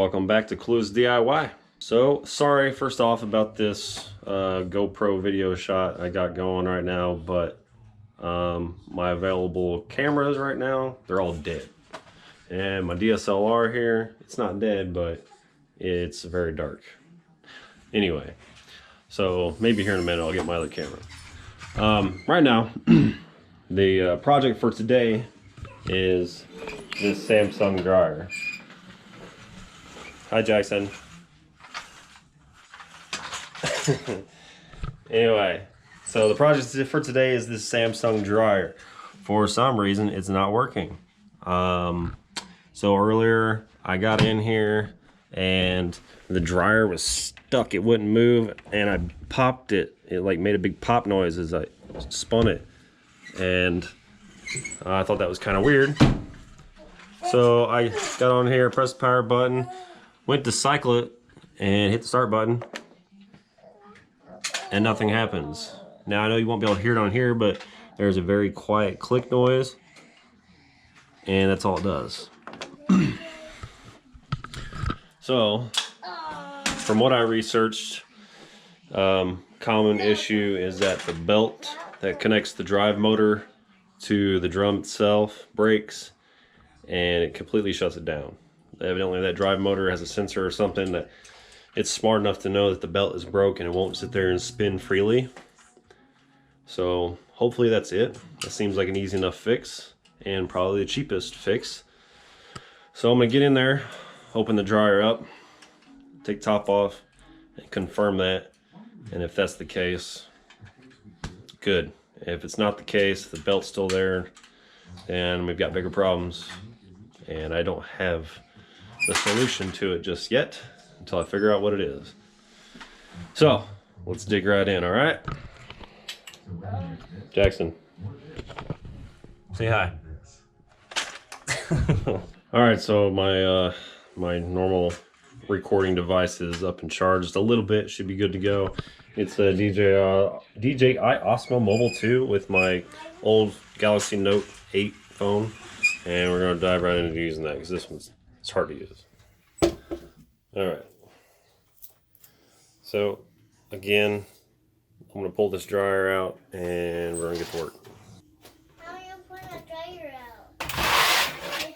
welcome back to Clueless DIY. So, sorry first off about this GoPro video shot I got going right now, but my available cameras right now, they're all dead. And my DSLR here, it's not dead, but it's very dark. Anyway, so maybe here in a minute I'll get my other camera. Right now, the project for today is this Samsung dryer. Hi, Jackson. Anyway, so the project for today is this Samsung dryer. For some reason, it's not working. So earlier, I got in here and the dryer was stuck. It wouldn't move, and I popped it. It like made a big pop noise as I spun it, and I thought that was kind of weird. So I got on here, pressed the power button, went to cycle it, and hit the start button, and nothing happens. Now I know you won't be able to hear it on here, but there's a very quiet click noise, and that's all it does. So, from what I researched, common issue is that the belt that connects the drive motor to the drum itself breaks, and it completely shuts it down. Evidently that drive motor has a sensor or something that it's smart enough to know that the belt is broken and it won't sit there and spin freely. So hopefully that's it. That seems like an easy enough fix and probably the cheapest fix. So I'm gonna get in there, open the dryer up, take top off, and confirm that. And if that's the case, good. If it's not the case, the belt's still there, then we've got bigger problems. And I don't have the solution to it just yet until I figure out what it is. So let's dig right in, all right? Jackson, say hi. All right, so my my normal recording device is up and charged just a little bit. Should be good to go. It's a DJI Osmo Mobile 2 with my old Galaxy Note 8 phone, and we're gonna dive right into using that because this one's it's hard to use. All right. So again, I'm gonna pull this dryer out and we're gonna get to work. How are you pulling that dryer out?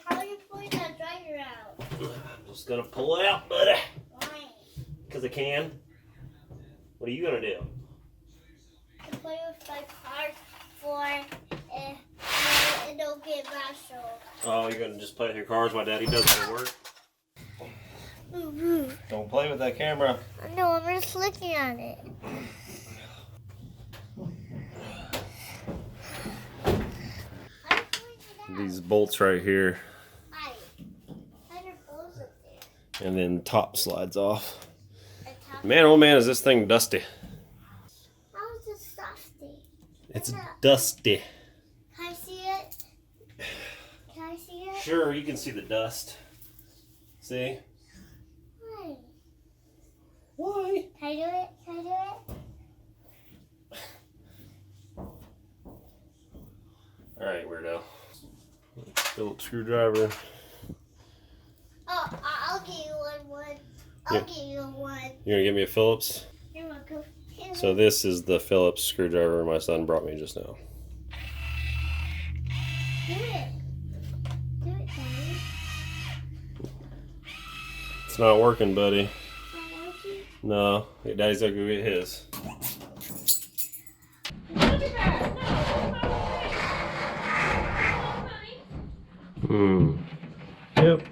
How are you pulling that dryer out? I'm just gonna pull it out, buddy. Why? Because I can. What are you gonna do? To play with my cars for it don't get rattled. Oh, you're gonna just play with your cars while Daddy does the work? Don't play with that camera. No, I'm just looking at it. These bolts right here, and then top slides off. Man, oh man, is this thing dusty. How is it dusty? It's dusty. Can I see it? Can I see it? Sure, you can see the dust. See? Why? Why? Can I do it? Can I do it? Alright, weirdo. Phillips screwdriver. Oh, I'll give you one. I'll give you one. You're gonna give me a Phillips? You're welcome. So this is the Phillips screwdriver my son brought me just now. Do it. Do it, Daddy. It's not working, buddy. Not working? No, Daddy's gotta go get his. Yep.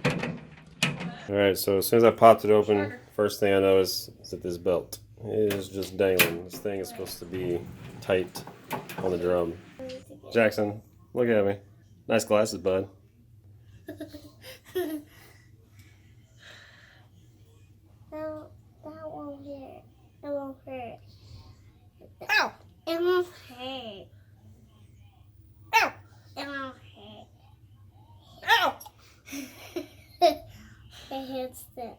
Alright, so as soon as I popped it open, first thing I noticed is that this belt is just dangling. This thing is supposed to be tight on the drum. Jackson, look at me. Nice glasses, bud. No, that won't hurt. It won't hurt. Ow! It won't hurt. Ow! It won't hurt. Ow! It hurts still.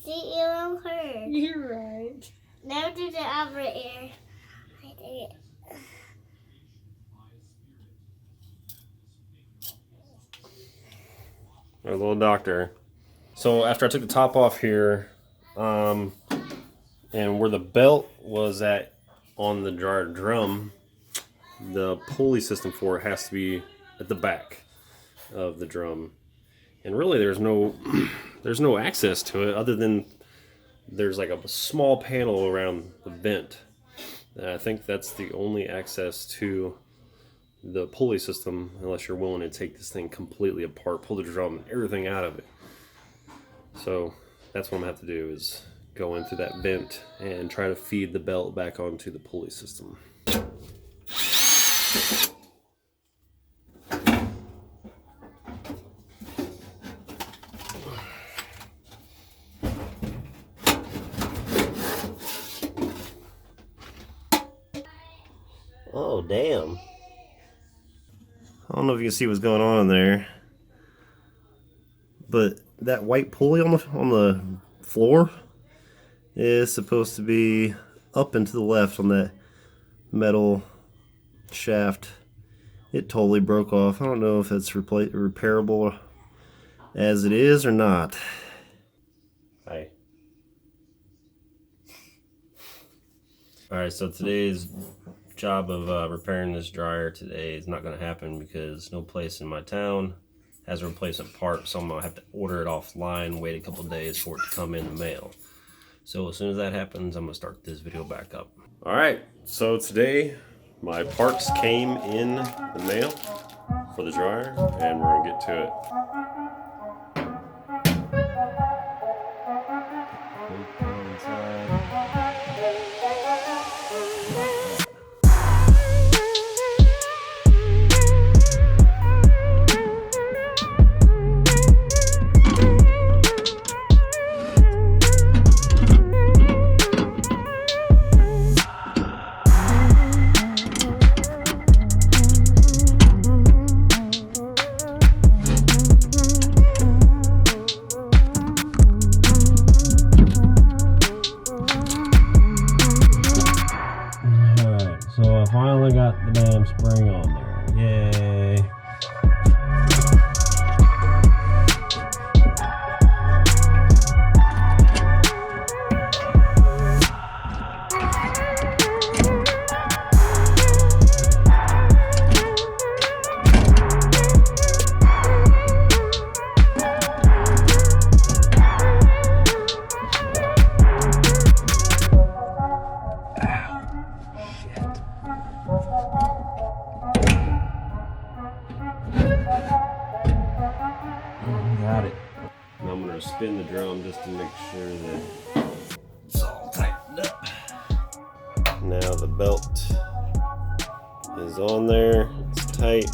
See, it won't hurt. You're right. Now do the other ear. I did it. Our little doctor. So after I took the top off here, and where the belt was at on the dryer drum, the pulley system for it has to be at the back of the drum. And really there's no there's no access to it other than there's like a small panel around the vent. And I think that's the only access to the pulley system unless you're willing to take this thing completely apart, pull the drum and everything out of it. So that's what I'm gonna have to do, is go in through that vent and try to feed the belt back onto the pulley system. Oh, damn. I don't know if you can see what's going on in there, but that white pulley on the floor is supposed to be up and to the left on that metal shaft. It totally broke off. I don't know if it's repairable as it is or not. Hi. Alright, so today's job of repairing this dryer today is not going to happen because no place in my town has a replacement part, so I'm going to have to order it offline, wait a couple days for it to come in the mail. So as soon as that happens, I'm going to start this video back up. Alright, so today my parts came in the mail for the dryer and we're going to get to it. So I finally got the damn spring on there. Yay. Got it. Now I'm going to spin the drum just to make sure that it's all tightened up. Now the belt is on there. It's tight.